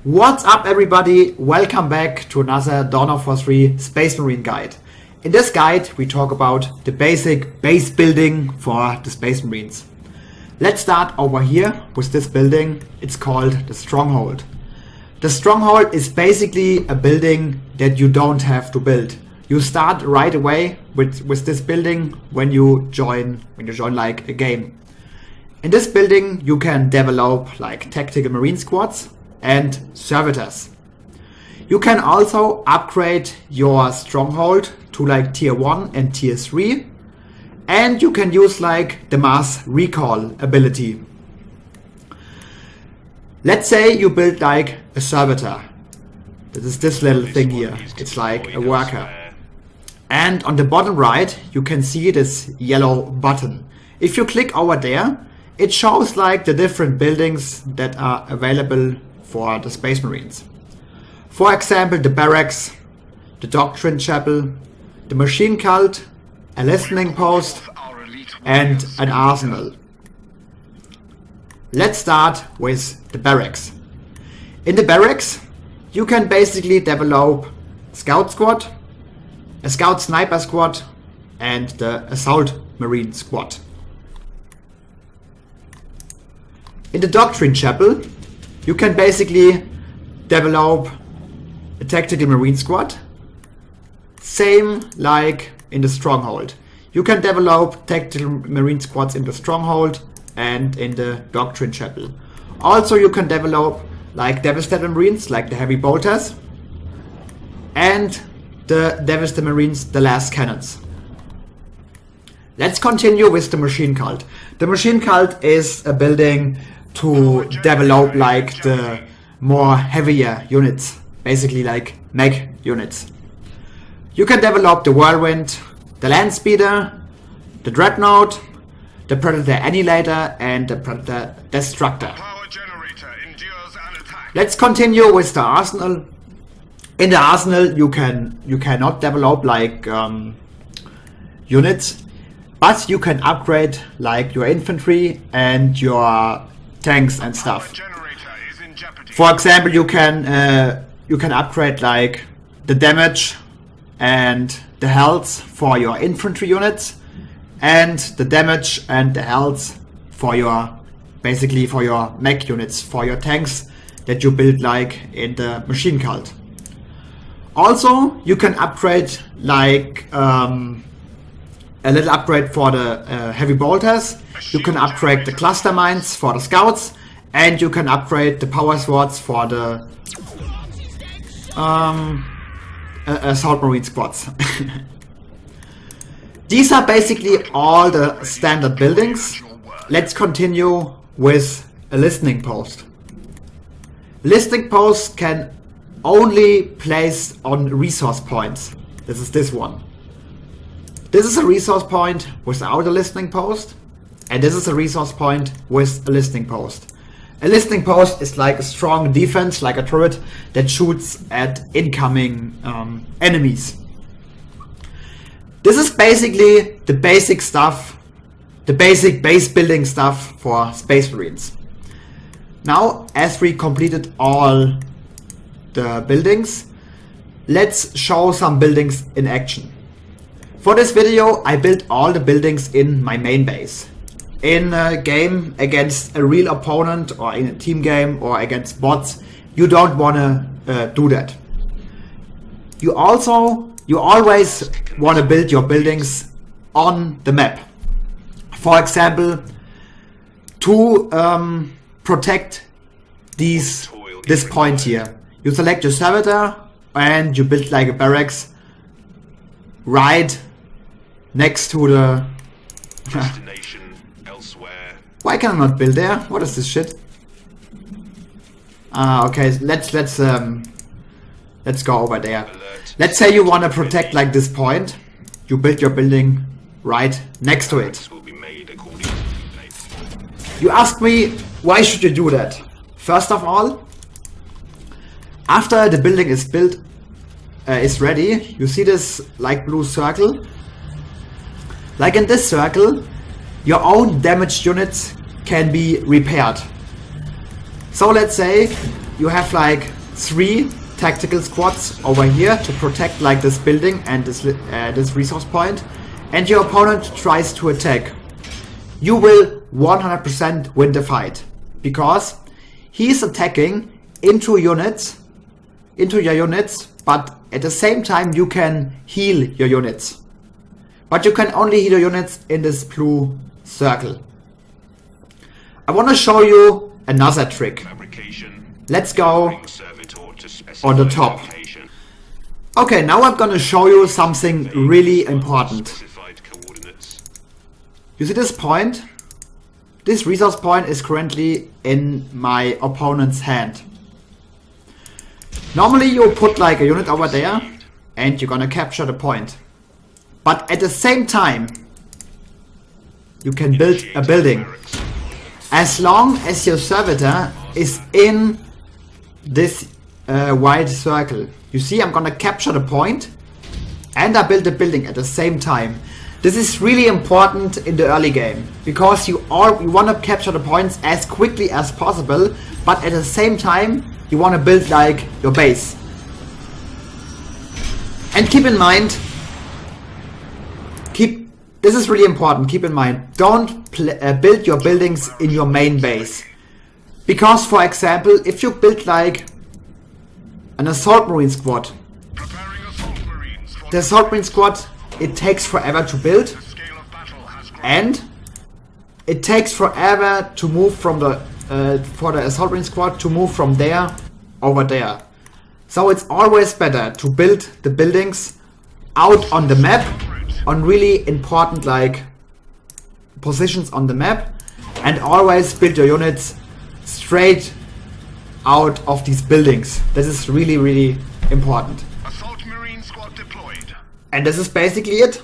What's up everybody, welcome back to another Dawn of War 3 Space Marine guide. In this guide we talk about the basic base building for the Space Marines. Let's start over here with this building. It's called the Stronghold. The Stronghold is basically a building that you don't have to build. You start right away with this building when you join like a game. In this building you can develop like tactical marine squads and servitors. You can also upgrade your Stronghold to like tier 1 and tier 3, and you can use like the mass recall ability. Let's say you build like a servitor. This is this little thing here. It's like a worker. And on the bottom right you can see this yellow button. If you click over there, it shows like the different buildings that are available for the Space Marines. For example, the Barracks, the Doctrine Chapel, the Machine Cult, a listening post, and an arsenal. Let's start with the Barracks. In the Barracks, you can basically develop Scout Squad, a Scout Sniper Squad, and the Assault Marine Squad. In the Doctrine Chapel, you can basically develop a Tactical Marine Squad, same like in the Stronghold. You can develop Tactical Marine Squads in the Stronghold and in the Doctrine Chapel. Also you can develop like Devastator Marines, like the Heavy Bolters, and the Devastator Marines, the Last Cannons. Let's continue with the Machine Cult. The Machine Cult is a building to develop like the more heavier units, basically like mech units. You can develop the Whirlwind, the Land Speeder, the Dreadnought, the Predator Annihilator, and the Predator Destructor. Let's continue with the Arsenal. In the Arsenal you cannot develop like units, but you can upgrade like your infantry and your tanks and stuff. For example, you can upgrade like the damage and the health for your infantry units, and the damage and the health for your basically for your mech units, for your tanks that you build like in the Machine Cult. Also, you can upgrade like a little upgrade for the Heavy Bolters. You can upgrade the Cluster Mines for the Scouts, and you can upgrade the Power Swords for the Assault Marine Squads. These are basically all the standard buildings. Let's continue with a listening post. Listening posts can only place on resource points. This is this one. This is a resource point without a listening post, and this is a resource point with a listening post. A listening post is like a strong defense, like a turret that shoots at incoming enemies. This is basically the basic stuff, the basic base building stuff for Space Marines. Now, as we completed all the buildings, let's show some buildings in action. For this video I built all the buildings in my main base. In a game against a real opponent, or in a team game, or against bots, you don't wanna do that. You always wanna build your buildings on the map. For example, to protect this point here, you select your servitor and you build like a barracks right next to the destination elsewhere. Why can I not build there? What is this shit? Okay, let's go over there. Let's say you want to protect like this point. You build your building right next to it. You ask me, why should you do that? First of all, after the building is built, is ready, you see this light blue circle? Like in this circle, your own damaged units can be repaired. So let's say you have like 3 tactical squads over here to protect like this building and this resource point, and your opponent tries to attack, you will 100% win the fight, because he's attacking into your units, but at the same time you can heal your units. But you can only heal your units in this blue circle. I want to show you another trick. Let's go on the top. Okay, now I'm gonna show you something really important. You see this point? This resource point is currently in my opponent's hand. Normally you put like a unit over there and you're gonna capture the point. But at the same time you can build a building. As long as your servitor is in this white circle. You see, I'm gonna capture the point and I build the building at the same time. This is really important in the early game, because you want to capture the points as quickly as possible, but at the same time you want to build like your base. And keep in mind, this is really important, keep in mind, don't build your buildings in your main base. Because for example, if you build like an assault marine squad, the assault marine squad, it takes forever to build, and it takes forever to move from the for the assault marine squad to move from there over there. So it's always better to build the buildings out on the map, on really important like positions on the map, and always build your units straight out of these buildings. This is really, really important. Assault Marine squad deployed. And this is basically it.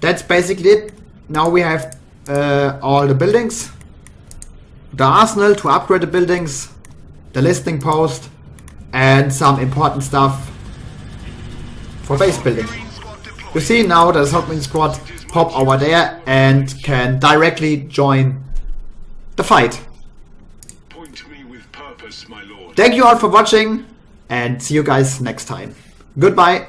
That's basically it. Now we have all the buildings, the arsenal to upgrade the buildings, the listing post, and some important stuff for base building. You see now the assault marine squad pop over there and can directly join the fight. Point me with purpose, my lord. Thank you all for watching and see you guys next time. Goodbye.